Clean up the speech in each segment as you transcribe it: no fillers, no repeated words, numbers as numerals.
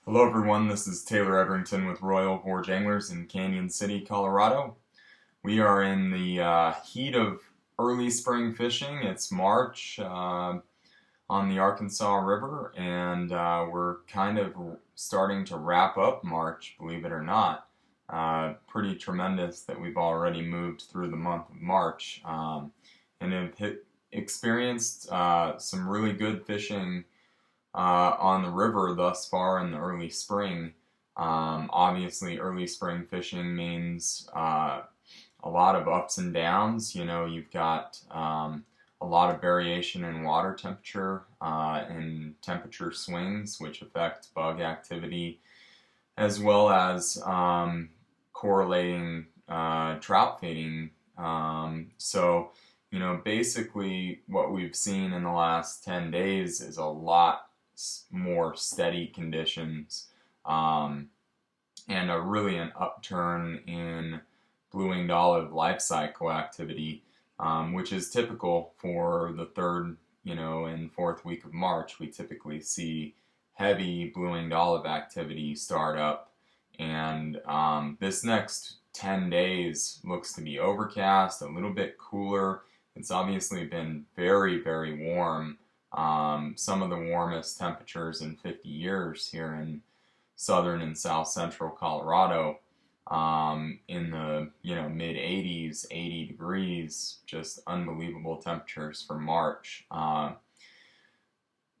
Hello everyone, this is Taylor Everington with Royal Gorge Anglers in Canyon City, Colorado. We are in the heat of early spring fishing. It's March on the Arkansas River, and we're kind of starting to wrap up March, believe it or not. Pretty tremendous that we've already moved through the month of March and have experienced some really good fishing on the river thus far in the early spring. Obviously, early spring fishing means a lot of ups and downs. You know, you've got a lot of variation in water temperature and temperature swings, which affect bug activity, as well as correlating trout feeding. You know, basically what we've seen in the last 10 days is a lot more steady conditions and really an upturn in blue-winged olive life cycle activity, which is typical for the third, and fourth week of March. We typically see heavy blue-winged olive activity start up, and this next 10 days looks to be overcast, a little bit cooler. It's obviously been very, very warm. Some of the warmest temperatures in 50 years here in southern and south central Colorado, in the mid 80s, 80 degrees, just unbelievable temperatures for March.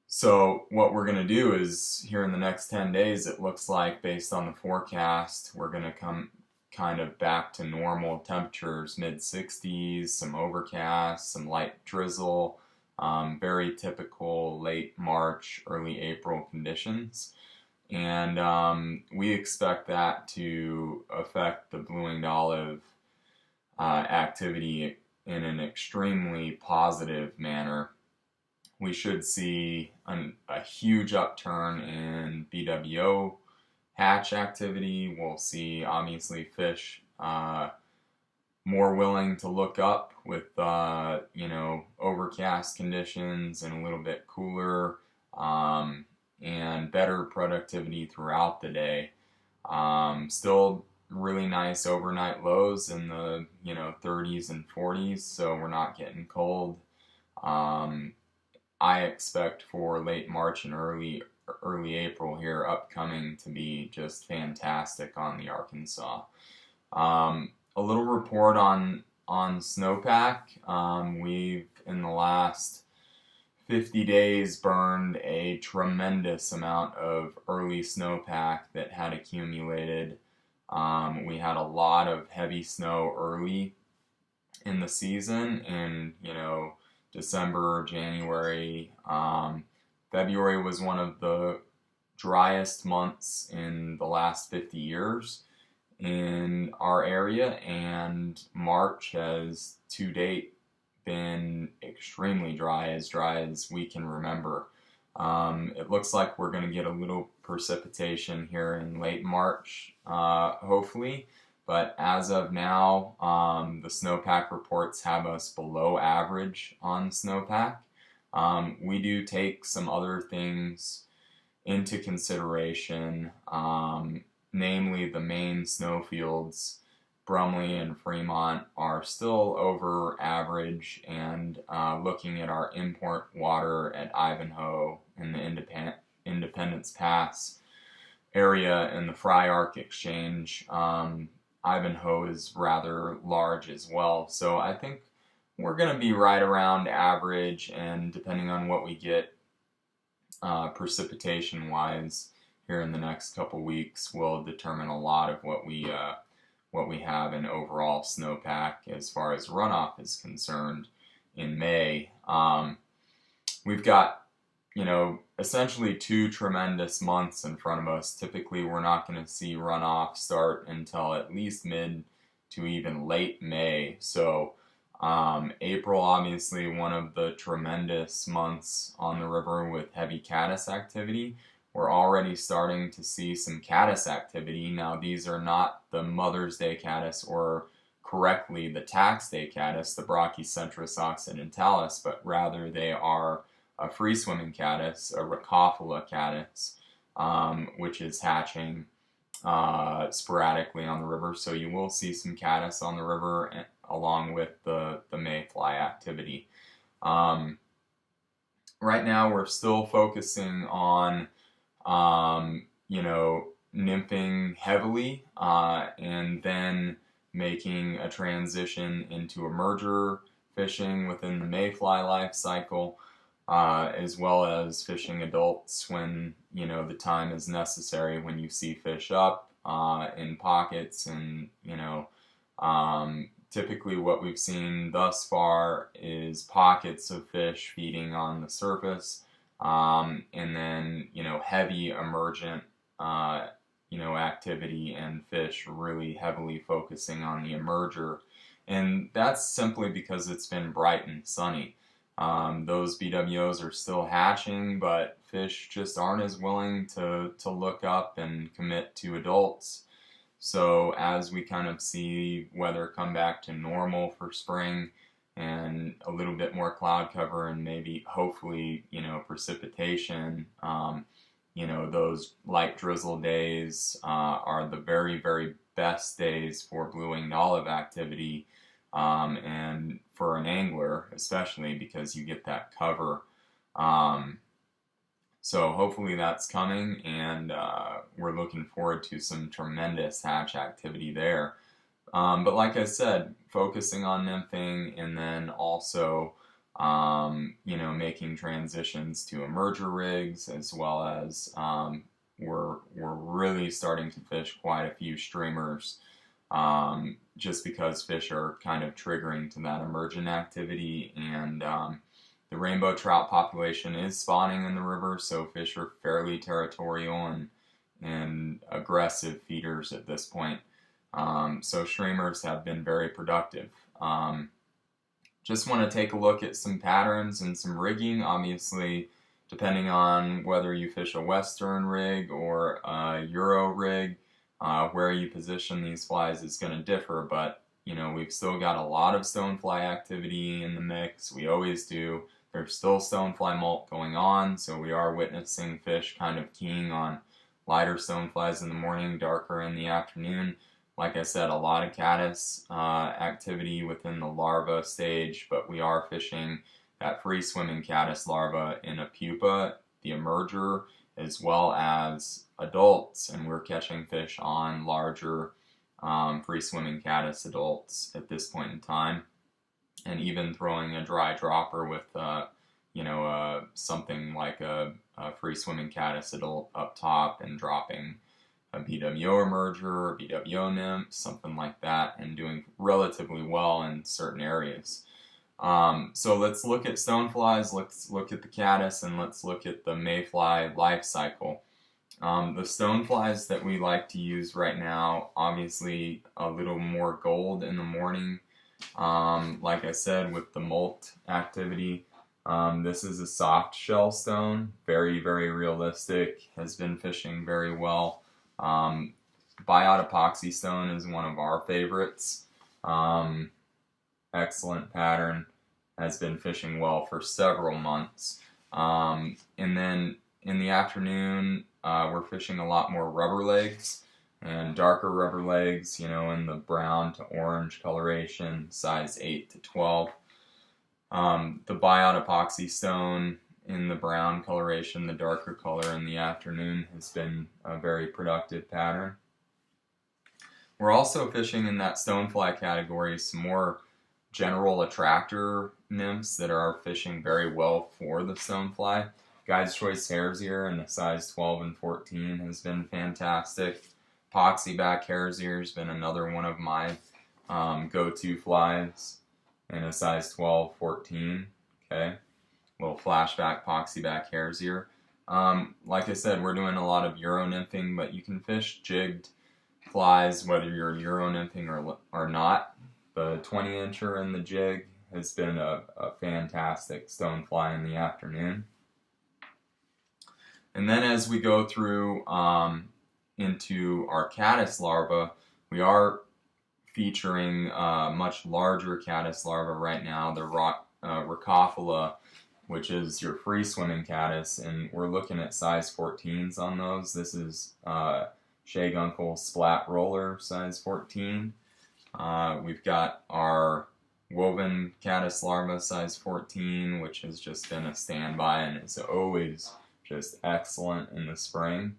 So what we're going to do is here in the next 10 days, it looks like based on the forecast, we're going to come kind of back to normal temperatures, mid 60s, some overcast, some light drizzle. Very typical late March, early April conditions. And we expect that to affect the blue-winged olive activity in an extremely positive manner. We should see a huge upturn in BWO hatch activity. We'll see, obviously, fish more willing to look up with overcast conditions and a little bit cooler, and better productivity throughout the day. Still really nice overnight lows in the 30s and 40s, so we're not getting cold. I expect for late March and early April here upcoming to be just fantastic on the Arkansas. A little report on snowpack. We've in the last 50 days burned a tremendous amount of early snowpack that had accumulated. We had a lot of heavy snow early in the season in December, January. February was one of the driest months in the last 50 years in our area, and March has to date been extremely dry as we can remember. It looks like we're going to get a little precipitation here in late March, hopefully, but as of now, the snowpack reports have us below average on snowpack. We do take some other things into consideration, namely the main snowfields, Brumley and Fremont, are still over average, and looking at our import water at Ivanhoe in the Independence Pass area and the Fry Arc Exchange, Ivanhoe is rather large as well. So I think we're going to be right around average, and depending on what we get precipitation wise here in the next couple weeks will determine a lot of what we have in overall snowpack as far as runoff is concerned in May. We've got essentially 2 tremendous months in front of us. Typically we're not going to see runoff start until at least mid to even late May. So April, obviously one of the tremendous months on the river with heavy caddis activity. We're already starting to see some caddis activity. Now these are not the Mother's Day caddis, or correctly the tax day caddis, the Brachycentrus occidentalis, but rather they are a free-swimming caddis, a Rhacophylla caddis, which is hatching sporadically on the river. So you will see some caddis on the river along with the mayfly activity. Right now we're still focusing on, you know, nymphing heavily and then making a transition into emerger fishing within the mayfly life cycle, as well as fishing adults when, you know, the time is necessary, when you see fish up in pockets. And, you know, typically what we've seen thus far is pockets of fish feeding on the surface, and then, you know, heavy emergent you know, activity and fish really heavily focusing on the emerger. And that's simply because it's been bright and sunny. Those BWOs are still hatching, but fish just aren't as willing to look up and commit to adults. So as we kind of see weather come back to normal for spring and a little bit more cloud cover and maybe hopefully, you know, precipitation, you know, those light drizzle days are the very, very best days for blue-winged olive activity, and for an angler especially, because you get that cover. So hopefully that's coming, and we're looking forward to some tremendous hatch activity there. But like I said, focusing on nymphing, and then also you know, making transitions to emerger rigs, as well as we're really starting to fish quite a few streamers, just because fish are kind of triggering to that emergent activity. And the rainbow trout population is spawning in the river, so fish are fairly territorial and aggressive feeders at this point. So streamers have been very productive. Just want to take a look at some patterns and some rigging. Obviously, depending on whether you fish a Western rig or a Euro rig, where you position these flies is going to differ. But, you know, we've still got a lot of stonefly activity in the mix. We always do. There's still stonefly molt going on, so we are witnessing fish kind of keying on lighter stoneflies in the morning, darker in the afternoon. Like I said, a lot of caddis activity within the larva stage, but we are fishing that free-swimming caddis larva in a pupa, the emerger, as well as adults, and we're catching fish on larger free-swimming caddis adults at this point in time, and even throwing a dry dropper with, you know, something like a free-swimming caddis adult up top and dropping a BWO emerger, a BWO nymph, something like that, and doing relatively well in certain areas. So let's look at stoneflies, let's look at the caddis, and let's look at the mayfly life cycle. The stoneflies that we like to use right now, obviously a little more gold in the morning. Like I said, with the molt activity, this is a soft shell stone, very, very realistic, has been fishing very well. Biot epoxy stone is one of our favorites. Excellent pattern, has been fishing well for several months. And then in the afternoon, we're fishing a lot more rubber legs and darker rubber legs, you know, in the brown to orange coloration, size 8 to 12. The biot epoxy stone in the brown coloration, the darker color in the afternoon, has been a very productive pattern. We're also fishing in that stonefly category some more general attractor nymphs that are fishing very well for the stonefly. Guide's Choice Hare's Ear in the size 12 and 14 has been fantastic. Poxyback Hare's Ear has been another one of my go-to flies in a size 12, 14. Okay. Little flashback poxyback hare's ear. Like I said, we're doing a lot of Euro nymphing, but you can fish jigged flies whether you're Euro nymphing or not. The 20-incher in the jig has been a fantastic stonefly in the afternoon. And then as we go through into our caddis larva, we are featuring much larger caddis larva right now, the Rhacophylla which is your free swimming caddis, and we're looking at size 14s on those. This is Shea Gunkel Splat Roller, size 14. We've got our woven caddis larva, size 14, which has just been a standby and is always just excellent in the spring.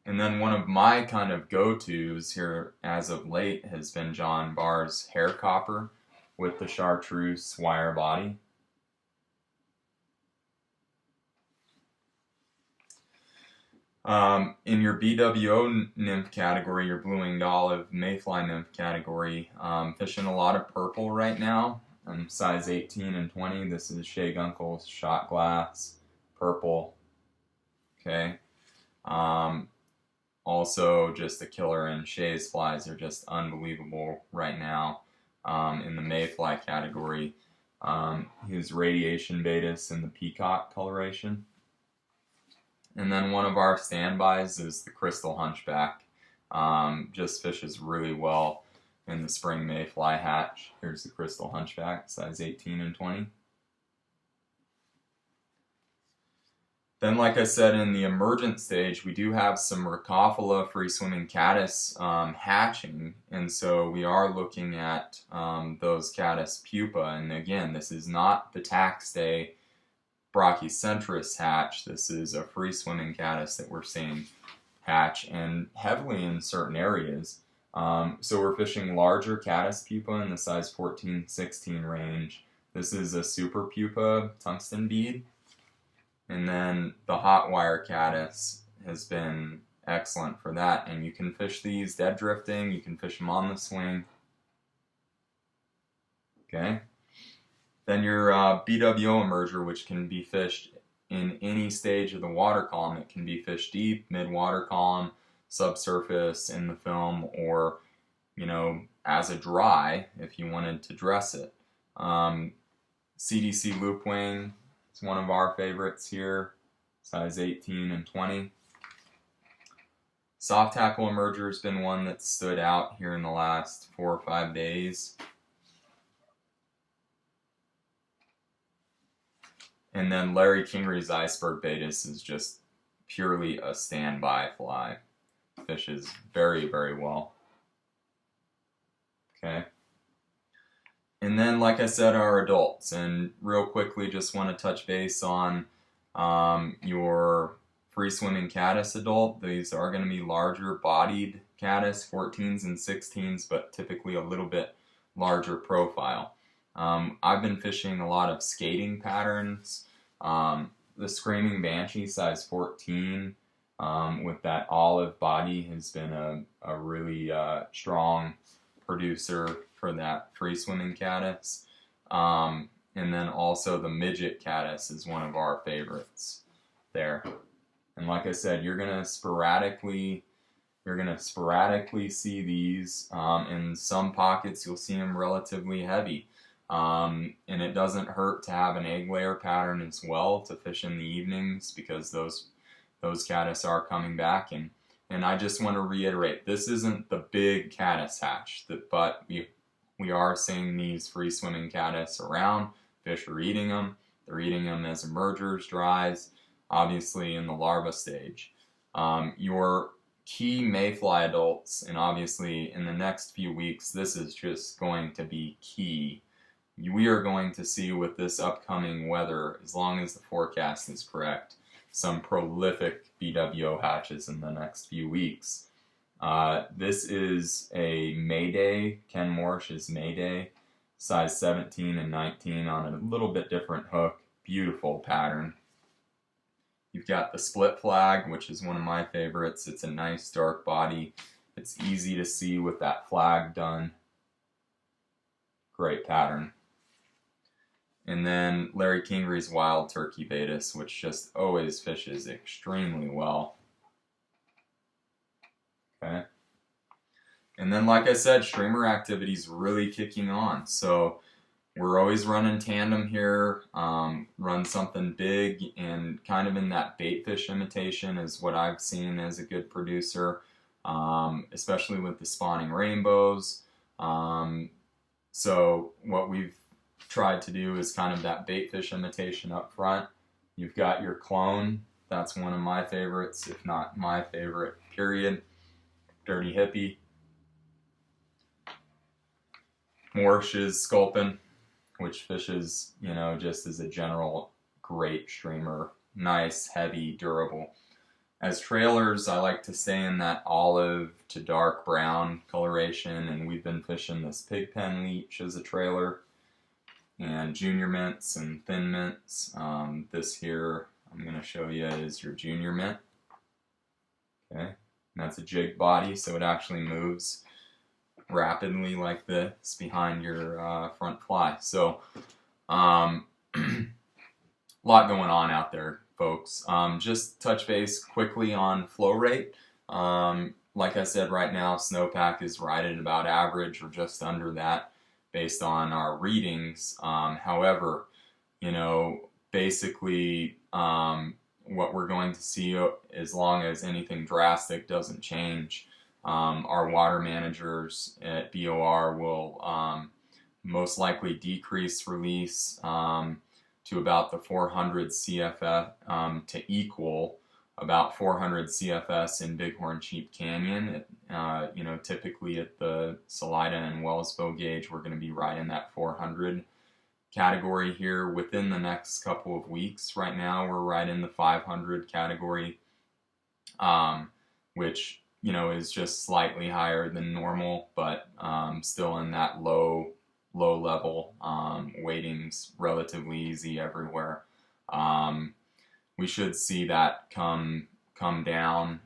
And then one of my kind of go-tos here as of late has been John Barr's hair copper with the chartreuse wire body. In your BWO nymph category, your blue-winged olive mayfly nymph category, fishing a lot of purple right now. Size 18 and 20. This is Shea Gunkel's shot glass purple. Okay. Also, just a killer, and Shea's flies are just unbelievable right now. In the mayfly category, his radiation betas in the peacock coloration. And then one of our standbys is the crystal hunchback. Just fishes really well in the spring mayfly hatch. Here's the crystal hunchback, size 18 and 20. Then, like I said, in the emergent stage, we do have some Rhacophylla free-swimming caddis hatching, and so we are looking at those caddis pupa. And again, this is not the tax day Brachycentrus hatch. This is a free-swimming caddis that we're seeing hatch, and heavily in certain areas. So we're fishing larger caddis pupa in the size 14-16 range. This is a super pupa tungsten bead. And then the hot wire caddis has been excellent for that. And you can fish these dead drifting, you can fish them on the swing. Okay. Then your BWO emerger, which can be fished in any stage of the water column. It can be fished deep, mid-water column, subsurface, in the film, or, you know, as a dry if you wanted to dress it. CDC loopwing. It's one of our favorites here, size 18 and 20. Soft tackle emerger has been one that stood out here in the last 4 or 5 days. And then Larry Kingery's iceberg betas is just purely a standby fly. Fishes very, very well. Okay. And then, like I said, our adults. And real quickly, just want to touch base on your free-swimming caddis adult. These are going to be larger bodied caddis, 14s and 16s, but typically a little bit larger profile. I've been fishing a lot of skating patterns. The Screaming Banshee, size 14, with that olive body, has been a really strong producer for that free-swimming caddis. And then also the midget caddis is one of our favorites there. And like I said, you're gonna sporadically see these. In some pockets, you'll see them relatively heavy. And it doesn't hurt to have an egg layer pattern as well to fish in the evenings, because those caddis are coming back. And I just want to reiterate, this isn't the big caddis hatch, but we are seeing these free-swimming caddis around. Fish are eating them. They're eating them as emergers, dries, obviously in the larva stage. Your key mayfly adults, and obviously in the next few weeks, this is just going to be key. We are going to see with this upcoming weather, as long as the forecast is correct, some prolific BWO hatches in the next few weeks. This is a Mayday, Ken Morish's Mayday, size 17 and 19 on a little bit different hook. Beautiful pattern. You've got the split flag, which is one of my favorites. It's a nice dark body. It's easy to see with that flag done. Great pattern. And then Larry Kingery's Wild Turkey Betas, which just always fishes extremely well. Okay. And then, like I said, streamer activity is really kicking on. So we're always running tandem here, run something big, and kind of in that bait fish imitation is what I've seen as a good producer, especially with the spawning rainbows. So what we've tried to do is kind of that bait fish imitation up front. You've got your clone. That's one of my favorites, if not my favorite, period. Dirty Hippie. Morsh's Sculpin, which fishes, you know, just as a general great streamer. Nice, heavy, durable. As trailers, I like to stay in that olive to dark brown coloration, and we've been fishing this Pigpen Leech as a trailer, and junior mints and thin mints. This here I'm going to show you is your junior mint. Okay, and that's a jig body, so it actually moves rapidly like this behind your front fly. So a lot going on out there, folks. Just touch base quickly on flow rate. Like I said, right now snowpack is right at about average or just under that based on our readings. However, you know, basically what we're going to see, as long as anything drastic doesn't change, our water managers at BOR will most likely decrease release to about the 400 CFS to equal about 400 CFS in Bighorn Sheep Canyon. You know, typically at the Salida and Wellsville gauge, we're going to be right in that 400 category here within the next couple of weeks. Right now, we're right in the 500 category, which, you know, is just slightly higher than normal, but still in that low level. Weighting's relatively easy everywhere. We should see that come down,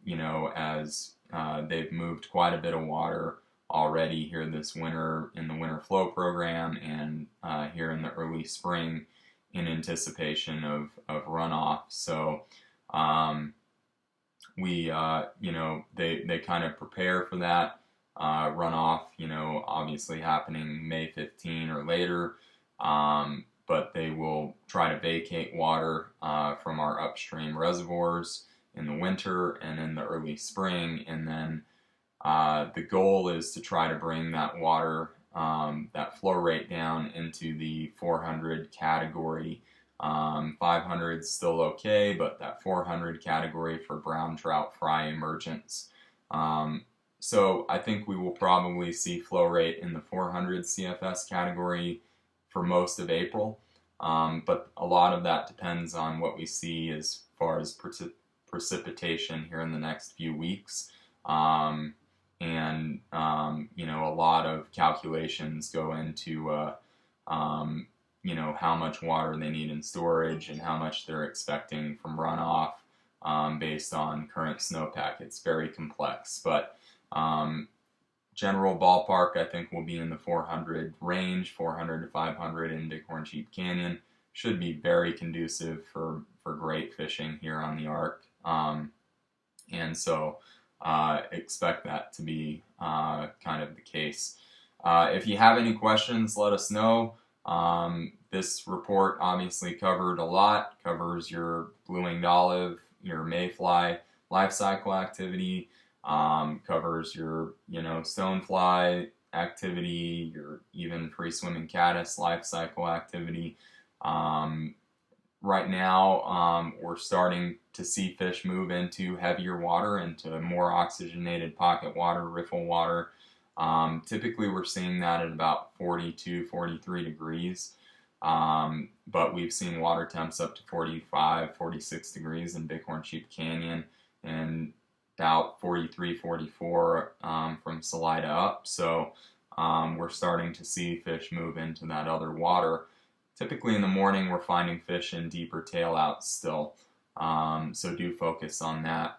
you know, as they've moved quite a bit of water already here this winter in the winter flow program, and here in the early spring in anticipation of runoff. So we, you know, they kind of prepare for that runoff, you know, obviously happening May 15 or later. But they will try to vacate water from our upstream reservoirs in the winter and in the early spring, and then the goal is to try to bring that water, that flow rate down into the 400 category. 500 is still okay, but that 400 category for brown trout fry emergence. So I think we will probably see flow rate in the 400 CFS category for most of April, but a lot of that depends on what we see as far as precipitation here in the next few weeks. And you know, a lot of calculations go into you know, how much water they need in storage and how much they're expecting from runoff based on current snowpack. It's very complex, but general ballpark, I think, will be in the 400 range, 400 to 500 in Bighorn Sheep Canyon. Should be very conducive for great fishing here on the Ark. And so expect that to be kind of the case. If you have any questions, let us know. This report obviously covered a lot, covers your blue-winged olive, your mayfly life cycle activity, covers your, you know, stonefly activity, your even free-swimming caddis life cycle activity. Right now, we're starting to see fish move into heavier water, into more oxygenated pocket water, riffle water. Typically, we're seeing that at about 42, 43 degrees. But we've seen water temps up to 45, 46 degrees in Bighorn Sheep Canyon, and about 43, 44 from Salida up. So we're starting to see fish move into that other water. Typically in the morning, we're finding fish in deeper tailouts still. So do focus on that.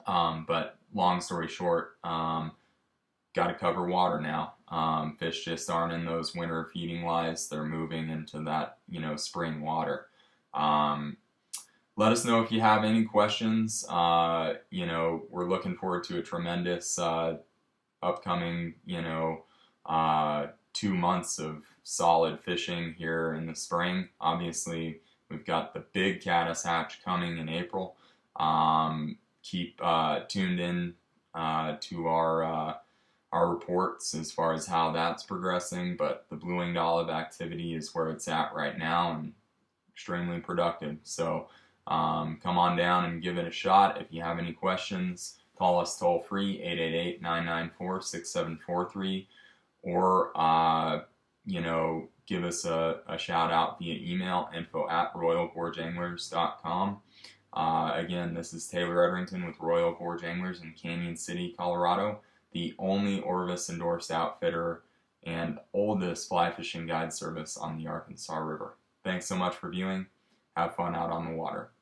But long story short, got to cover water now. Fish just aren't in those winter feeding lies. They're moving into that, you know, spring water. Let us know if you have any questions. You know, we're looking forward to a tremendous upcoming, you know, 2 months of solid fishing here in the spring. Obviously, we've got the big caddis hatch coming in April. Keep tuned in to our our reports as far as how that's progressing, but the blue-winged olive activity is where it's at right now and extremely productive. So come on down and give it a shot. If you have any questions, call us toll free, 888-994-6743, or give us a shout out via email, info@royalgorgeanglers.com. Again, this is Taylor Edrington with Royal Gorge Anglers in Canyon City, Colorado, the only Orvis Endorsed Outfitter and oldest fly fishing guide service on the Arkansas River. Thanks so much for viewing. Have fun out on the water.